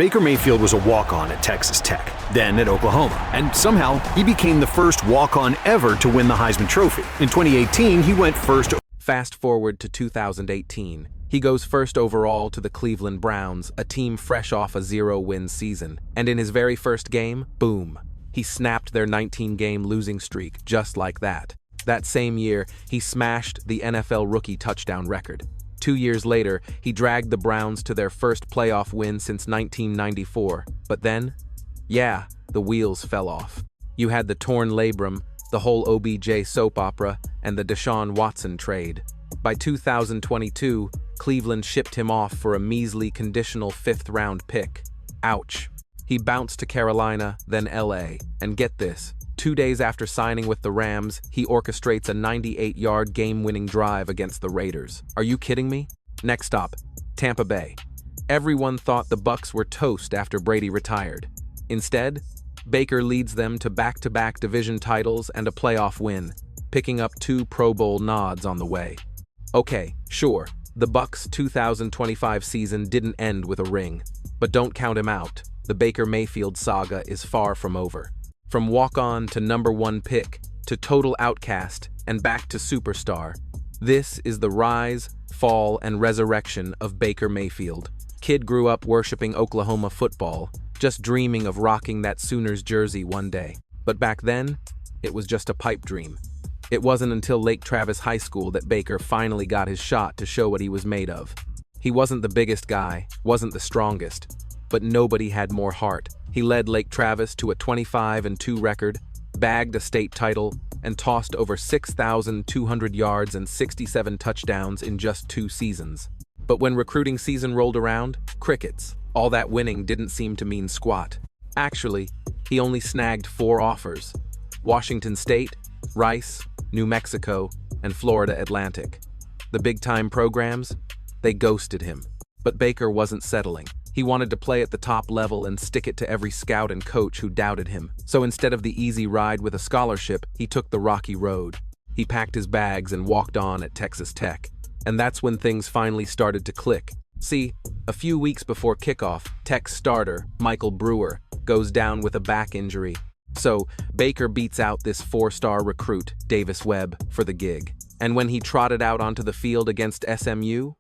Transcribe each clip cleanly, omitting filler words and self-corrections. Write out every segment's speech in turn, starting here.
Baker Mayfield was a walk-on at Texas Tech, then at Oklahoma, and somehow he became the first walk-on ever to win the Heisman Trophy. In 2018, he went first. Fast forward to 2018. He goes first overall to the Cleveland Browns, a team fresh off a 0-win season. And in his very first game, boom, he snapped their 19-game losing streak just like that. That same year, he smashed the NFL rookie touchdown record. 2 years later, he dragged the Browns to their first playoff win since 1994. But then, the wheels fell off. You had the torn labrum, the whole OBJ soap opera, and the Deshaun Watson trade. By 2022, Cleveland shipped him off for a measly conditional 5th-round pick. Ouch. He bounced to Carolina, then LA. And get this, 2 days after signing with the Rams, he orchestrates a 98-yard game-winning drive against the Raiders. Are you kidding me? Next stop, Tampa Bay. Everyone thought the Bucs were toast after Brady retired. Instead, Baker leads them to back-to-back division titles and a playoff win, picking up 2 Pro Bowl nods on the way. Okay, sure, the Bucs' 2025 season didn't end with a ring, but don't count him out. The Baker Mayfield saga is far from over. From walk-on to #1 pick, to total outcast, and back to superstar. This is the rise, fall, and resurrection of Baker Mayfield. Kid grew up worshiping Oklahoma football, just dreaming of rocking that Sooners jersey one day. But back then, it was just a pipe dream. It wasn't until Lake Travis High School that Baker finally got his shot to show what he was made of. He wasn't the biggest guy, wasn't the strongest, but nobody had more heart. He led Lake Travis to a 25-2 record, bagged a state title, and tossed over 6,200 yards and 67 touchdowns in just 2 seasons. But when recruiting season rolled around, crickets. All that winning didn't seem to mean squat. Actually, he only snagged 4 offers: Washington State, Rice, New Mexico, and Florida Atlantic. The big-time programs, they ghosted him. But Baker wasn't settling. He wanted to play at the top level and stick it to every scout and coach who doubted him. So instead of the easy ride with a scholarship, he took the rocky road. He packed his bags and walked on at Texas Tech. And that's when things finally started to click. See, a few weeks before kickoff, Tech's starter, Michael Brewer, goes down with a back injury. So Baker beats out this 4-star recruit, Davis Webb, for the gig. And when he trotted out onto the field against SMU,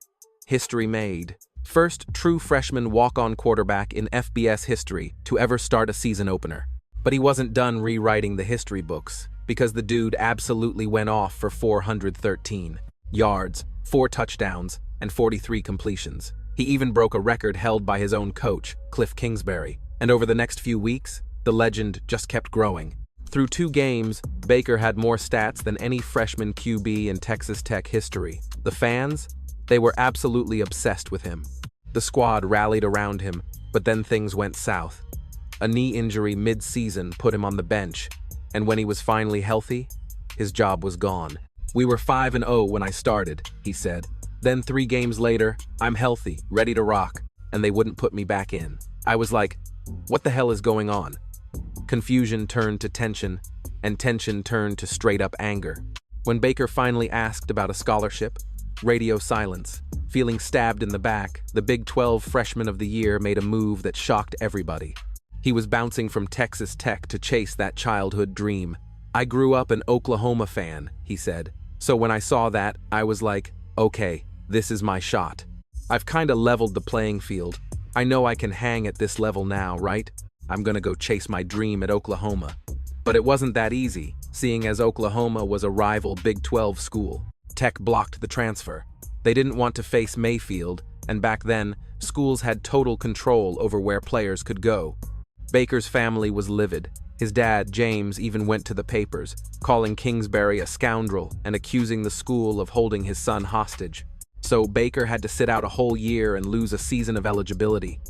history made. First true freshman walk-on quarterback in FBS history to ever start a season opener. But he wasn't done rewriting the history books, because the dude absolutely went off for 413 yards, 4 touchdowns, and 43 completions. He even broke a record held by his own coach, Cliff Kingsbury. And over the next few weeks, the legend just kept growing. Through 2 games, Baker had more stats than any freshman QB in Texas Tech history. The fans? They were absolutely obsessed with him. The squad rallied around him, but then things went south. A knee injury mid-season put him on the bench, and when he was finally healthy, his job was gone. "We were 5-0 when I started," he said. "Then 3 games later, I'm healthy, ready to rock, and they wouldn't put me back in. I was like, what the hell is going on?" Confusion turned to tension, and tension turned to straight-up anger. When Baker finally asked about a scholarship, radio silence. Feeling stabbed in the back, the Big 12 Freshman of the Year made a move that shocked everybody. He was bouncing from Texas Tech to chase that childhood dream. "I grew up an Oklahoma fan," he said. "So when I saw that, I was like, okay, this is my shot. I've kinda leveled the playing field. I know I can hang at this level now, right? I'm gonna go chase my dream at Oklahoma." But it wasn't that easy, seeing as Oklahoma was a rival Big 12 school. Tech blocked the transfer. They didn't want to face Mayfield, and back then, schools had total control over where players could go. Baker's family was livid. His dad, James, even went to the papers, calling Kingsbury a scoundrel and accusing the school of holding his son hostage. So Baker had to sit out a whole year and lose a season of eligibility.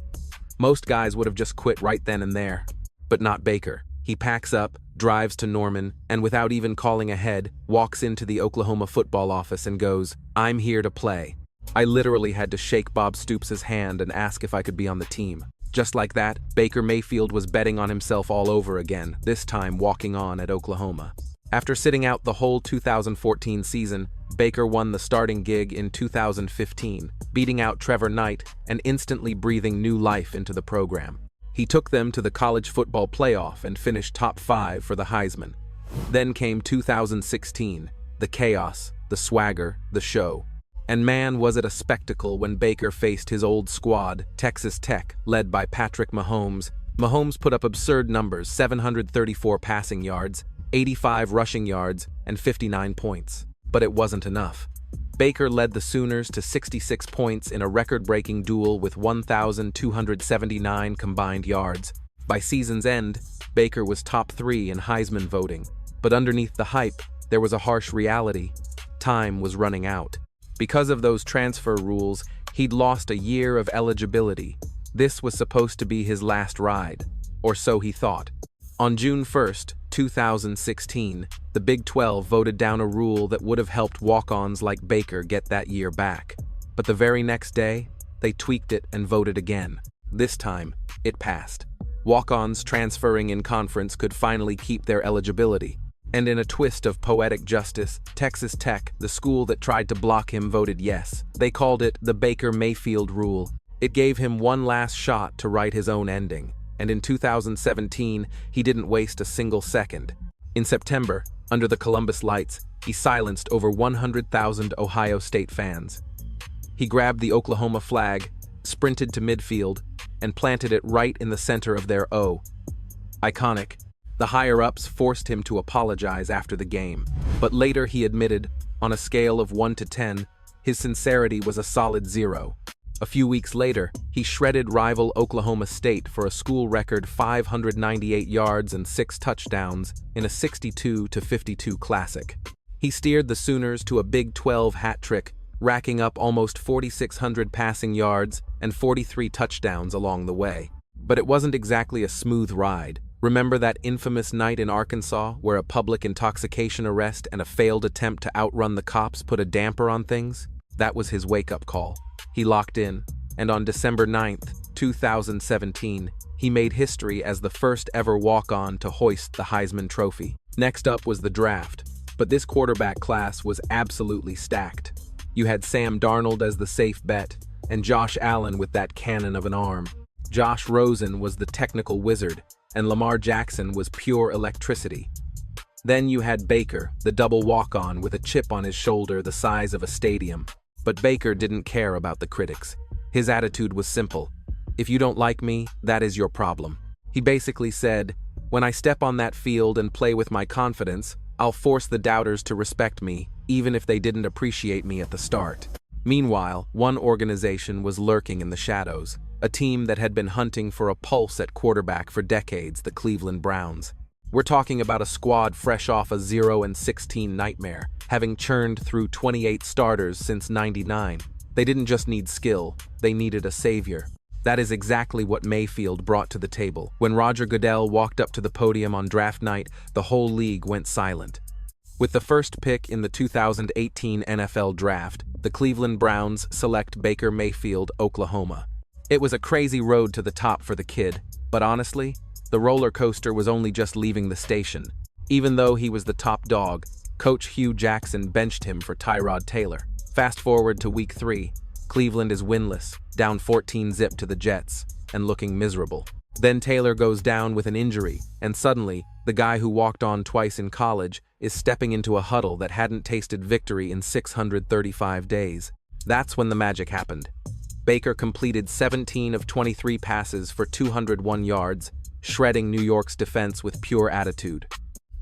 Most guys would have just quit right then and there, but not Baker. He packs up, drives to Norman, and without even calling ahead, walks into the Oklahoma football office and goes, "I'm here to play." I literally had to shake Bob Stoops' hand and ask if I could be on the team. Just like that, Baker Mayfield was betting on himself all over again, this time walking on at Oklahoma. After sitting out the whole 2014 season, Baker won the starting gig in 2015, beating out Trevor Knight and instantly breathing new life into the program. He took them to the college football playoff and finished top 5 for the Heisman. Then came 2016, the chaos, the swagger, the show. And man, was it a spectacle when Baker faced his old squad, Texas Tech, led by Patrick Mahomes. Mahomes put up absurd numbers: 734 passing yards, 85 rushing yards, and 59 points. But it wasn't enough. Baker led the Sooners to 66 points in a record-breaking duel with 1,279 combined yards. By season's end, Baker was top 3 in Heisman voting. But underneath the hype, there was a harsh reality. Time was running out. Because of those transfer rules, he'd lost a year of eligibility. This was supposed to be his last ride, or so he thought. On June 1st, 2016, the Big 12 voted down a rule that would have helped walk-ons like Baker get that year back. But the very next day, they tweaked it and voted again. This time, it passed. Walk-ons transferring in conference could finally keep their eligibility. And in a twist of poetic justice, Texas Tech, the school that tried to block him, voted yes. They called it the Baker-Mayfield rule. It gave him one last shot to write his own ending. And in 2017, he didn't waste a single second. In September, under the Columbus lights, he silenced over 100,000 Ohio State fans. He grabbed the Oklahoma flag, sprinted to midfield, and planted it right in the center of their O. Iconic. The higher-ups forced him to apologize after the game, but later he admitted, on a scale of 1 to 10, his sincerity was a solid 0. A few weeks later, he shredded rival Oklahoma State for a school record 598 yards and 6 touchdowns in a 62-52 classic. He steered the Sooners to a Big 12 hat trick, racking up almost 4,600 passing yards and 43 touchdowns along the way. But it wasn't exactly a smooth ride. Remember that infamous night in Arkansas where a public intoxication arrest and a failed attempt to outrun the cops put a damper on things? That was his wake-up call. He locked in, and on December 9th, 2017, he made history as the first ever walk-on to hoist the Heisman Trophy. Next up was the draft, but this quarterback class was absolutely stacked. You had Sam Darnold as the safe bet, and Josh Allen with that cannon of an arm. Josh Rosen was the technical wizard, and Lamar Jackson was pure electricity. Then you had Baker, the double walk-on with a chip on his shoulder the size of a stadium. But Baker didn't care about the critics. His attitude was simple. If you don't like me, that is your problem. He basically said, when I step on that field and play with my confidence, I'll force the doubters to respect me, even if they didn't appreciate me at the start. Meanwhile, one organization was lurking in the shadows, a team that had been hunting for a pulse at quarterback for decades, the Cleveland Browns. We're talking about a squad fresh off a 0-16 nightmare, having churned through 28 starters since '99. They didn't just need skill, they needed a savior. That is exactly what Mayfield brought to the table. When Roger Goodell walked up to the podium on draft night, the whole league went silent. With the first pick in the 2018 NFL Draft, the Cleveland Browns select Baker Mayfield, Oklahoma. It was a crazy road to the top for the kid, but honestly, the roller coaster was only just leaving the station. Even though he was the top dog, Coach Hugh Jackson benched him for Tyrod Taylor. Fast forward to week 3, Cleveland is winless, down 14-0 to the Jets, and looking miserable. Then Taylor goes down with an injury, and suddenly, the guy who walked on twice in college is stepping into a huddle that hadn't tasted victory in 635 days. That's when the magic happened. Baker completed 17 of 23 passes for 201 yards, shredding New York's defense with pure attitude.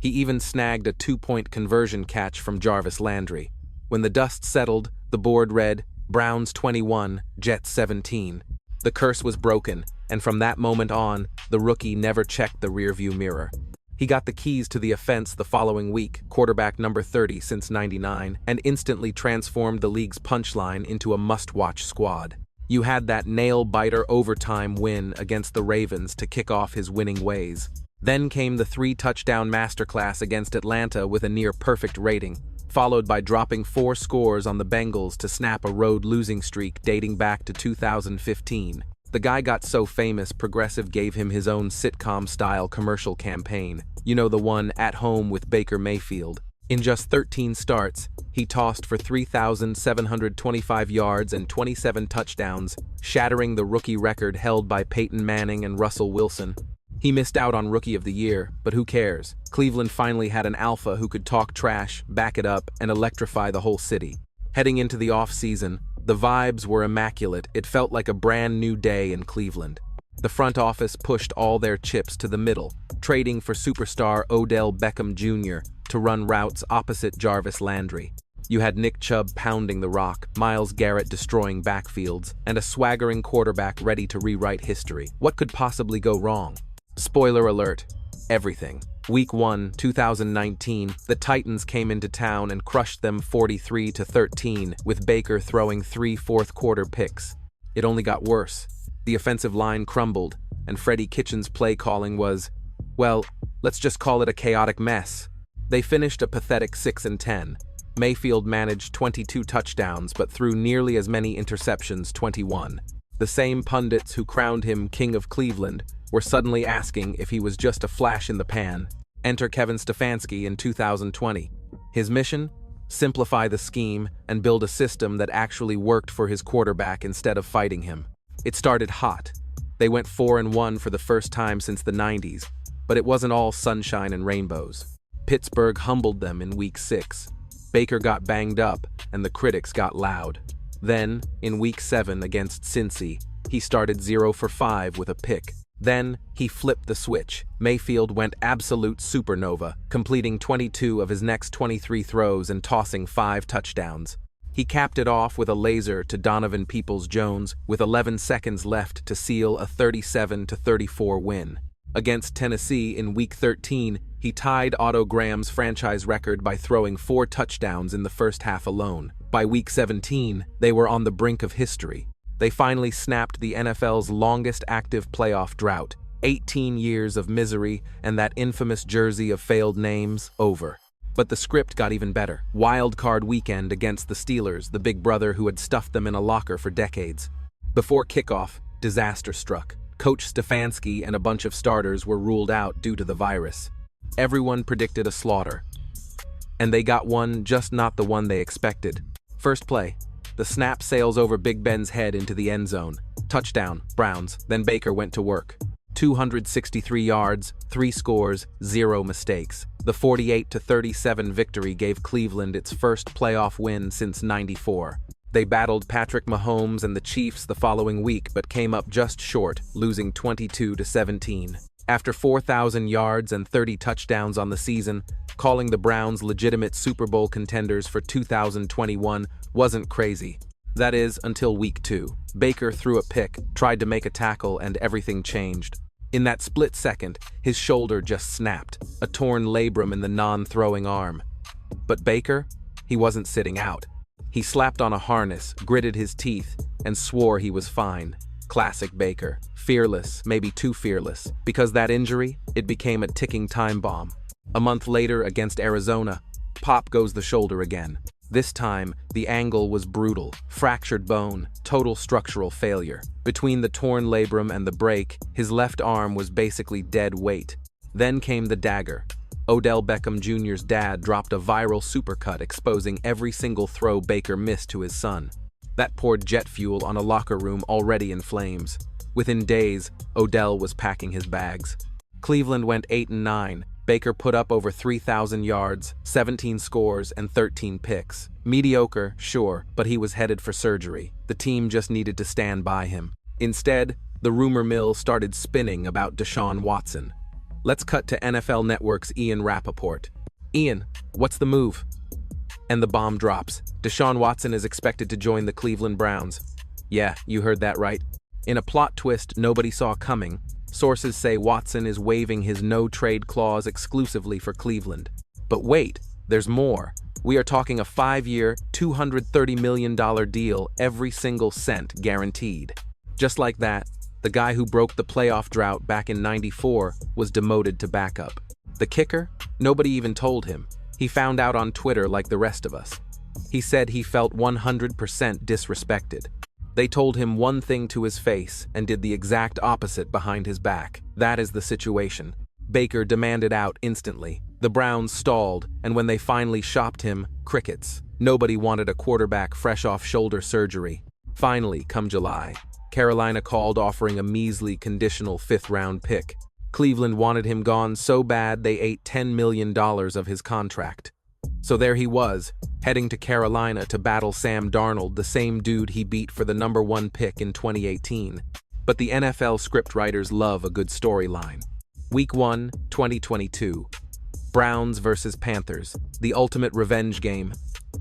He even snagged a 2-point conversion catch from Jarvis Landry. When the dust settled, the board read, Browns 21, Jets 17. The curse was broken, and from that moment on, the rookie never checked the rearview mirror. He got the keys to the offense the following week, quarterback number 30 since '99, and instantly transformed the league's punchline into a must-watch squad. You had that nail-biter overtime win against the Ravens to kick off his winning ways. Then came the 3-touchdown masterclass against Atlanta with a near-perfect rating, followed by dropping 4 scores on the Bengals to snap a road losing streak dating back to 2015. The guy got so famous, Progressive gave him his own sitcom-style commercial campaign. You know, the one, At Home with Baker Mayfield. In just 13 starts, he tossed for 3,725 yards and 27 touchdowns, shattering the rookie record held by Peyton Manning and Russell Wilson. He missed out on Rookie of the Year, but who cares? Cleveland finally had an alpha who could talk trash, back it up, and electrify the whole city. Heading into the off-season, the vibes were immaculate. It felt like a brand new day in Cleveland. The front office pushed all their chips to the middle, trading for superstar Odell Beckham Jr. to run routes opposite Jarvis Landry. You had Nick Chubb pounding the rock, Myles Garrett destroying backfields, and a swaggering quarterback ready to rewrite history. What could possibly go wrong? Spoiler alert, everything. Week 1, 2019, the Titans came into town and crushed them 43-13, with Baker throwing 3 fourth-quarter picks. It only got worse. The offensive line crumbled, and Freddie Kitchens' play calling was, well, let's just call it a chaotic mess. They finished a pathetic 6-10. Mayfield managed 22 touchdowns but threw nearly as many interceptions, 21. The same pundits who crowned him King of Cleveland were suddenly asking if he was just a flash in the pan. Enter Kevin Stefanski in 2020. His mission? Simplify the scheme and build a system that actually worked for his quarterback instead of fighting him. It started hot. They went 4-1 for the first time since the 90s, but it wasn't all sunshine and rainbows. Pittsburgh humbled them in Week 6. Baker got banged up, and the critics got loud. Then, in Week 7 against Cincy, he started 0 for 5 with a pick. Then, he flipped the switch. Mayfield went absolute supernova, completing 22 of his next 23 throws and tossing 5 touchdowns. He capped it off with a laser to Donovan Peoples-Jones with 11 seconds left to seal a 37-34 win. Against Tennessee in Week 13, he tied Otto Graham's franchise record by throwing 4 touchdowns in the first half alone. By Week 17, they were on the brink of history. They finally snapped the NFL's longest active playoff drought, 18 years of misery and that infamous jersey of failed names over. But the script got even better. Wild card weekend against the Steelers, the big brother who had stuffed them in a locker for decades. Before kickoff, disaster struck. Coach Stefanski and a bunch of starters were ruled out due to the virus. Everyone predicted a slaughter. And they got one, just not the one they expected. First play. The snap sails over Big Ben's head into the end zone. Touchdown, Browns. Then Baker went to work. 263 yards, 3 scores, 0 mistakes. The 48-37 victory gave Cleveland its first playoff win since '94. They battled Patrick Mahomes and the Chiefs the following week but came up just short, losing 22-17. After 4,000 yards and 30 touchdowns on the season, calling the Browns legitimate Super Bowl contenders for 2021 wasn't crazy. That is, until Week 2. Baker threw a pick, tried to make a tackle, and everything changed. In that split second, his shoulder just snapped, a torn labrum in the non-throwing arm. But Baker? He wasn't sitting out. He slapped on a harness, gritted his teeth, and swore he was fine. Classic Baker. Fearless, maybe too fearless. Because that injury, it became a ticking time bomb. A month later against Arizona, pop goes the shoulder again. This time, the angle was brutal. Fractured bone, total structural failure. Between the torn labrum and the break, his left arm was basically dead weight. Then came the dagger. Odell Beckham Jr.'s dad dropped a viral supercut exposing every single throw Baker missed to his son. That poured jet fuel on a locker room already in flames. Within days, Odell was packing his bags. Cleveland went 8-9. Baker put up over 3,000 yards, 17 scores, and 13 picks. Mediocre, sure, but he was headed for surgery. The team just needed to stand by him. Instead, the rumor mill started spinning about Deshaun Watson. Let's cut to NFL Network's Ian Rappaport. Ian, what's the move? And the bomb drops. Deshaun Watson is expected to join the Cleveland Browns. Yeah, you heard that right. In a plot twist nobody saw coming, sources say Watson is waiving his no-trade clause exclusively for Cleveland. But wait, there's more. We are talking a 5-year, $230 million deal, every single cent guaranteed. Just like that, the guy who broke the playoff drought back in '94 was demoted to backup. The kicker? Nobody even told him. He found out on Twitter like the rest of us. He said he felt 100% disrespected. They told him one thing to his face and did the exact opposite behind his back. That is the situation. Baker demanded out instantly. The Browns stalled, and when they finally shopped him, crickets. Nobody wanted a quarterback fresh off shoulder surgery. Finally, come July, Carolina called offering a measly conditional fifth-round pick. Cleveland wanted him gone so bad they ate $10 million of his contract. So there he was, heading to Carolina to battle Sam Darnold, the same dude he beat for the #1 pick in 2018. But the NFL scriptwriters love a good storyline. Week 1, 2022. Browns versus Panthers, the ultimate revenge game.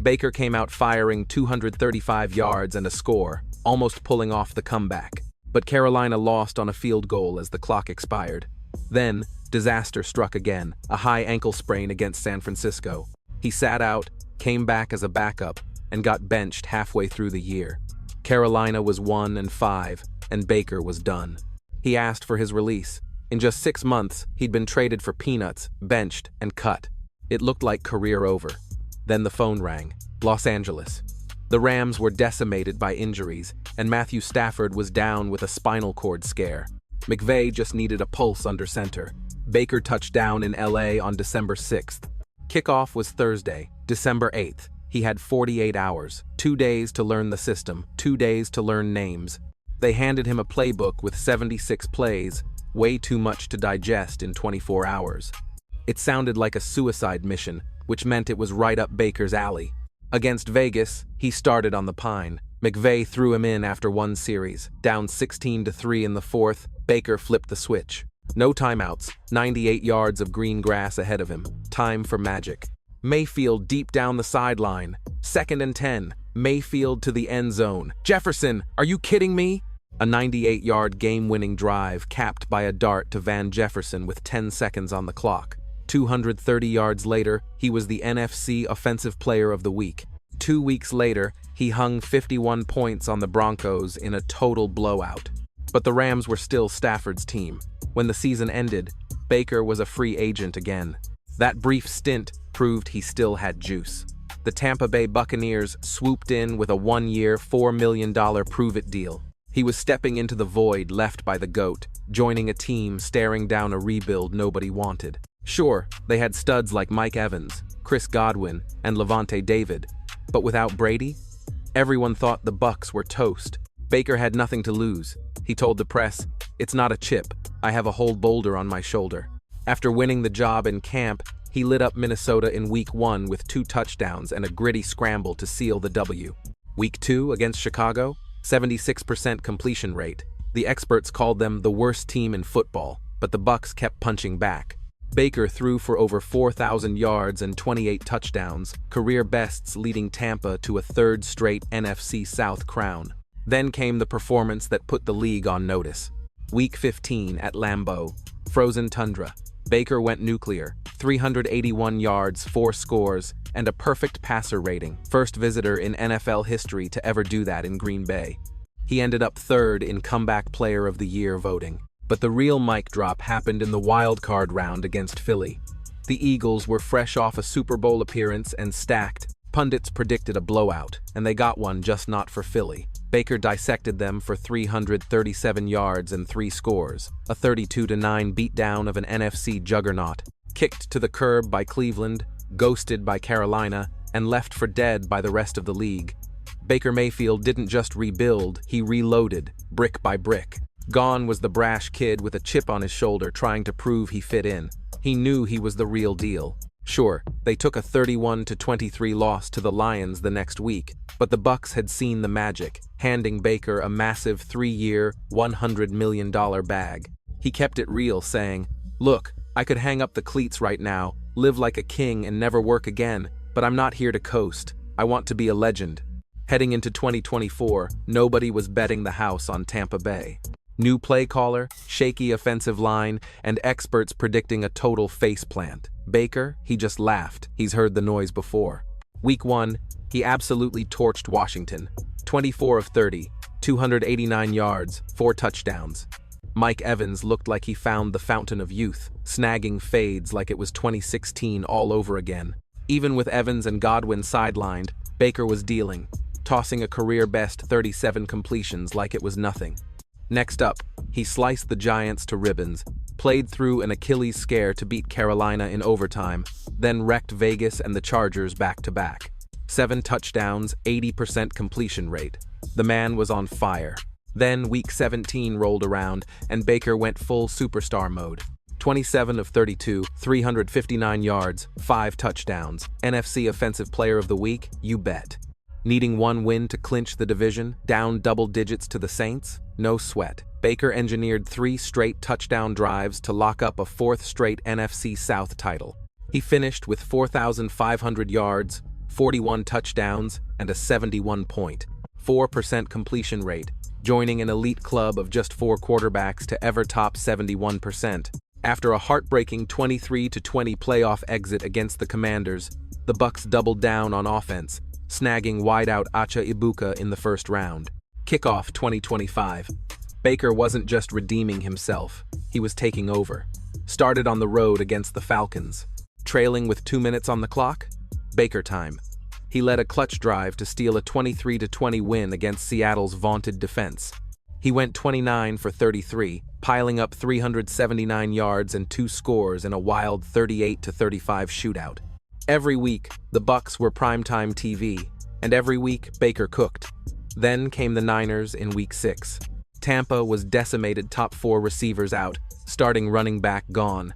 Baker came out firing 235 yards and a score, almost pulling off the comeback. But Carolina lost on a field goal as the clock expired. Then, disaster struck again, a high ankle sprain against San Francisco. He sat out, came back as a backup, and got benched halfway through the year. Carolina was 1-5, and Baker was done. He asked for his release. In just 6 months, he'd been traded for peanuts, benched, and cut. It looked like career over. Then the phone rang. Los Angeles. The Rams were decimated by injuries, and Matthew Stafford was down with a spinal cord scare. McVay just needed a pulse under center. Baker touched down in LA on December 6th. Kickoff was Thursday, December 8th. He had 48 hours, 2 days to learn the system, 2 days to learn names. They handed him a playbook with 76 plays, way too much to digest in 24 hours. It sounded like a suicide mission, which meant it was right up Baker's alley. Against Vegas, he started on the pine. McVay threw him in after one series. Down 16-3 in the fourth, Baker flipped the switch. No timeouts, 98 yards of green grass ahead of him. Time for magic. Mayfield deep down the sideline. 2nd and 10. Mayfield to the end zone. Jefferson, are you kidding me? A 98-yard game-winning drive capped by a dart to Van Jefferson with 10 seconds on the clock. 230 yards later, he was the NFC Offensive Player of the Week. 2 weeks later, he hung 51 points on the Broncos in a total blowout. But the Rams were still Stafford's team. When the season ended, Baker was a free agent again. That brief stint proved he still had juice. The Tampa Bay Buccaneers swooped in with a 1-year, $4 million prove-it deal. He was stepping into the void left by the GOAT, joining a team staring down a rebuild nobody wanted. Sure, they had studs like Mike Evans, Chris Godwin, and Levante David, but without Brady? Everyone thought the Bucs were toast. Baker had nothing to lose. He told the press, "It's not a chip. I have a whole boulder on my shoulder." After winning the job in camp, he lit up Minnesota in Week 1 with 2 touchdowns and a gritty scramble to seal the W. Week 2 against Chicago, 76% completion rate. The experts called them the worst team in football, but the Bucs kept punching back. Baker threw for over 4,000 yards and 28 touchdowns, career bests leading Tampa to a 3rd straight NFC South crown. Then came the performance that put the league on notice. Week 15 at Lambeau, frozen tundra. Baker went nuclear, 381 yards, 4 scores, and a perfect passer rating. First visitor in NFL history to ever do that in Green Bay. He ended up 3rd in Comeback Player of the Year voting. But the real mic drop happened in the wild card round against Philly. The Eagles were fresh off a Super Bowl appearance and stacked. Pundits predicted a blowout, and they got one, just not for Philly. Baker dissected them for 337 yards and 3 scores, a 32-9 beatdown of an NFC juggernaut, kicked to the curb by Cleveland, ghosted by Carolina, and left for dead by the rest of the league. Baker Mayfield didn't just rebuild, he reloaded, brick by brick. Gone was the brash kid with a chip on his shoulder trying to prove he fit in. He knew he was the real deal. Sure, they took a 31-23 loss to the Lions the next week, but the Bucs had seen the magic, handing Baker a massive 3-year, $100 million bag. He kept it real, saying, "Look, I could hang up the cleats right now, live like a king and never work again, but I'm not here to coast. I want to be a legend." Heading into 2024, nobody was betting the house on Tampa Bay. New play caller, shaky offensive line, and experts predicting a total faceplant. Baker, he just laughed. He's heard the noise before. Week 1, he absolutely torched Washington. 24 of 30, 289 yards, 4 touchdowns. Mike Evans looked like he found the fountain of youth, snagging fades like it was 2016 all over again. Even with Evans and Godwin sidelined, Baker was dealing, tossing a career-best 37 completions like it was nothing. Next up, he sliced the Giants to ribbons, played through an Achilles scare to beat Carolina in overtime, then wrecked Vegas and the Chargers back-to-back. 7 touchdowns, 80% completion rate. The man was on fire. Then Week 17 rolled around, and Baker went full superstar mode. 27 of 32, 359 yards, 5 touchdowns. NFC Offensive Player of the Week, you bet. Needing one win to clinch the division, down double digits to the Saints? No sweat. Baker engineered 3 straight touchdown drives to lock up a 4th straight NFC South title. He finished with 4,500 yards, 41 touchdowns, and a 71.4% completion rate, joining an elite club of just 4 quarterbacks to ever top 71%. After a heartbreaking 23-20 playoff exit against the Commanders, the Bucs doubled down on offense, snagging wideout Acha Ibuka in the first round. Kickoff 2025. Baker wasn't just redeeming himself, he was taking over. Started on the road against the Falcons. Trailing with 2 minutes on the clock? Baker time. He led a clutch drive to steal a 23-20 win against Seattle's vaunted defense. He went 29 for 33, piling up 379 yards and 2 scores in a wild 38-35 shootout. Every week, the Bucs were primetime TV, and every week, Baker cooked. Then came the Niners in Week 6. Tampa was decimated, top 4 receivers out, starting running back gone.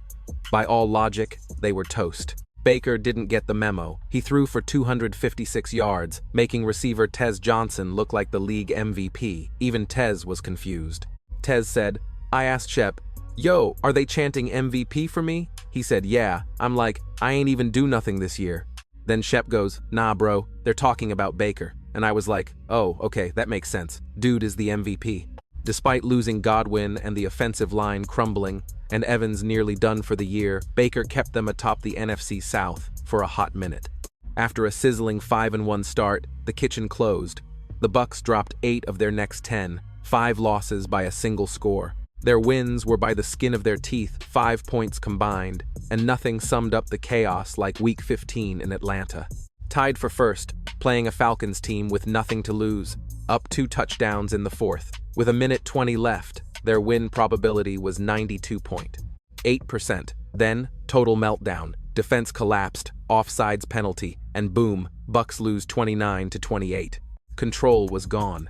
By all logic, they were toast. Baker didn't get the memo. He threw for 256 yards, making receiver Tez Johnson look like the league MVP. Even Tez was confused. Tez said, "I asked Shep, yo, are they chanting MVP for me?" He said, "Yeah." I'm like, "I ain't even do nothing this year." Then Shep goes, "Nah, bro, they're talking about Baker." And I was like, "Oh, okay, that makes sense. Dude is the MVP." Despite losing Godwin and the offensive line crumbling, and Evans nearly done for the year, Baker kept them atop the NFC South for a hot minute. After a sizzling 5-1 start, the kitchen closed. The Bucs dropped 8 of their next 10, 5 losses by a single score. Their wins were by the skin of their teeth, 5 points combined, and nothing summed up the chaos like Week 15 in Atlanta. Tied for first, playing a Falcons team with nothing to lose, up 2 touchdowns in the 4th. With a minute 20 left, their win probability was 92.8%. Then, total meltdown, defense collapsed, offsides penalty, and boom, Bucs lose 29-28. Control was gone.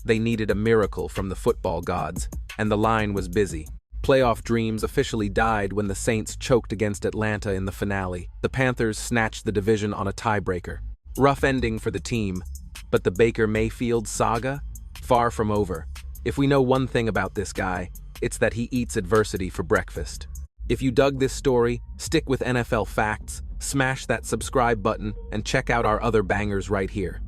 They needed a miracle from the football gods, and the line was busy. Playoff dreams officially died when the Saints choked against Atlanta in the finale. The Panthers snatched the division on a tiebreaker. Rough ending for the team, but the Baker Mayfield saga? Far from over. If we know one thing about this guy, it's that he eats adversity for breakfast. If you dug this story, stick with NFL Facts, smash that subscribe button, and check out our other bangers right here.